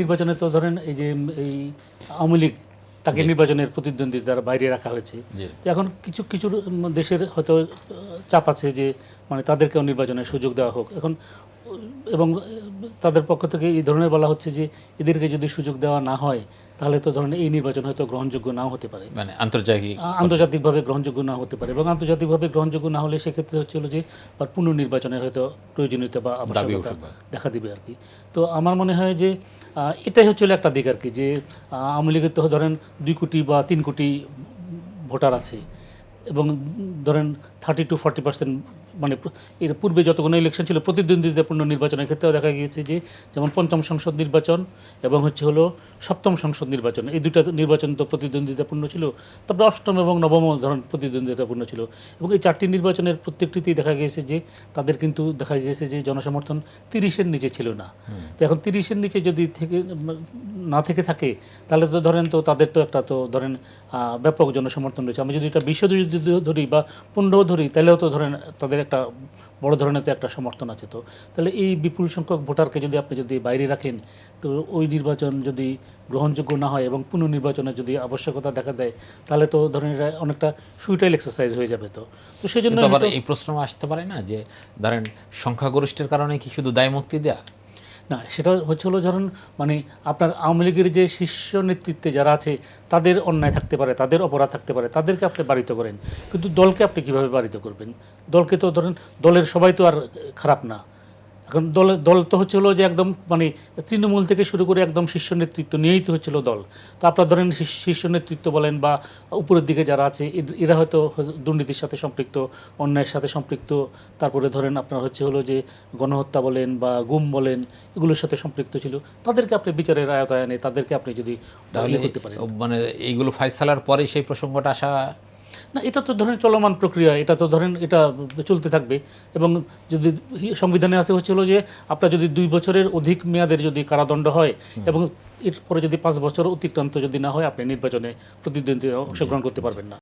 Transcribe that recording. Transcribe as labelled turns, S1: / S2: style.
S1: নির্বাচনে তো ধরেন এই যে এই আওয়ামী লীগ তাকে নির্বাচনের প্রতিদ্বন্দ্বিতার বাইরে রাখা হয়েছে। তো এখন কিছু কিছু দেশের হয়তো চাপ আছে যে মানে তাদেরকেও নির্বাচনের সুযোগ দেওয়া হোক এখন, এবং তাদের পক্ষ থেকে এই ধরনের বলা হচ্ছে যে এদেরকে যদি সুযোগ দেওয়া না হয় তাহলে তো ধরেন এই নির্বাচন হয়তো গ্রহণযোগ্য নাও হতে পারে,
S2: মানে
S1: আন্তর্জাতিকভাবে গ্রহণযোগ্য না হতে পারে, এবং আন্তর্জাতিকভাবে গ্রহণযোগ্য না হলে সেক্ষেত্রে হচ্ছে হলো যে পুনর্নির্বাচনের হয়তো প্রয়োজনীয়তা বা আবশ্যকতা দেখা দিবে আর কি। তো আমার মনে হয় যে এটাই হচ্ছে একটা দিক আর কি, যে আওয়ামী লীগের তো ধরেন 2 কোটি বা 3 কোটি ভোটার আছে, এবং ধরেন 30 to 40% মানে এর পূর্বে যতগুলো ইলেকশন ছিল প্রতিদ্বন্দ্বিতাপূর্ণ নির্বাচনের ক্ষেত্রেও দেখা গিয়েছে যে যেমন পঞ্চম সংসদ নির্বাচন এবং হচ্ছে হলো সপ্তম সংসদ নির্বাচন, এই দুটা নির্বাচন তো প্রতিদ্বন্দ্বিতাপূর্ণ ছিল, তারপরে অষ্টম এবং নবম ধরন প্রতিদ্বন্দ্বিতাপূর্ণ ছিল, এবং এই 4টি নির্বাচনের প্রত্যেকটিতেই দেখা গিয়েছে যে তাদের কিন্তু দেখা গিয়েছে যে জনসমর্থন 30-এর নিচে ছিল না। তো এখন 30-এর নিচে যদি না থেকে থাকে তাহলে তো ধরেন তো তাদের তো একটা তো ধরেন ব্যাপক জনসমর্থন রয়েছে। আমি যদি এটা 20 যদি ধরি বা 15 ধরি তাহলেও তো ধরেন তাদের একটা বড় ধরনের তো একটা সমর্থন আছে। তো তাহলে এই বিপুল সংখ্যক ভোটারকে যদি আপনি যদি বাইরে রাখেন তো ওই নির্বাচন যদি গ্রহণযোগ্য না হয় এবং পুনর্নির্বাচনের যদি আবশ্যকতা দেখা দেয় তাহলে তো ধরেন এটা অনেকটা ফিউটাইল এক্সারসাইজ হয়ে যাবে। তো সেই জন্য
S2: এই প্রশ্ন আসতে পারে না যে ধরেন সংখ্যাগরিষ্ঠের কারণে কি শুধু দায় মুক্তি দেয়া?
S1: না, সেটা হচ্ছে হলো ধরুন মানে আপনার আওয়ামী লীগের যে শীর্ষ নেতৃত্বে যারা আছে তাদের অন্যায় থাকতে পারে, তাদের অপরাধ থাকতে পারে, তাদেরকে আপনি বারিত করেন, কিন্তু দলকে আপনি কীভাবে বারিত করবেন? দলকে তো ধরেন দলের সবাই তো আর খারাপ না। এখন দল তো হচ্ছে হলো যে একদম মানে তৃণমূল থেকে শুরু করে একদম শীর্ষ নেতৃত্ব নিয়েই তো হচ্ছিল দল। তো আপনার ধরেন শীর্ষ নেতৃত্ব বলেন বা উপরের দিকে যারা আছে এরা হয়তো দুর্নীতির সাথে সম্পৃক্ত, অন্যায়ের সাথে সম্পৃক্ত, তারপরে ধরেন আপনার হচ্ছে হলো যে গণহত্যা বলেন বা গুম বলেন এগুলোর সাথে সম্পৃক্ত ছিল, তাদেরকে আপনি বিচারের আয়তায় তাদেরকে আপনি যদি
S2: তাহলে
S1: করতে পারেন,
S2: মানে এইগুলো ফাইসালার পরে সেই প্রসঙ্গটা আসা
S1: না এটা তো ধরেন চলমান প্রক্রিয়া, এটা তো ধরেন এটা চলতে থাকবে। এবং যদি সংবিধানে আছে হচ্ছে হলো যে আপনার যদি 2 বছরের অধিক মেয়াদের যদি কারাদণ্ড হয় এবং এরপরে যদি 5 বছর অতিক্রান্ত যদি না হয় আপনি নির্বাচনে প্রতিদ্বন্দ্বিতা অংশগ্রহণ করতে পারবেন না।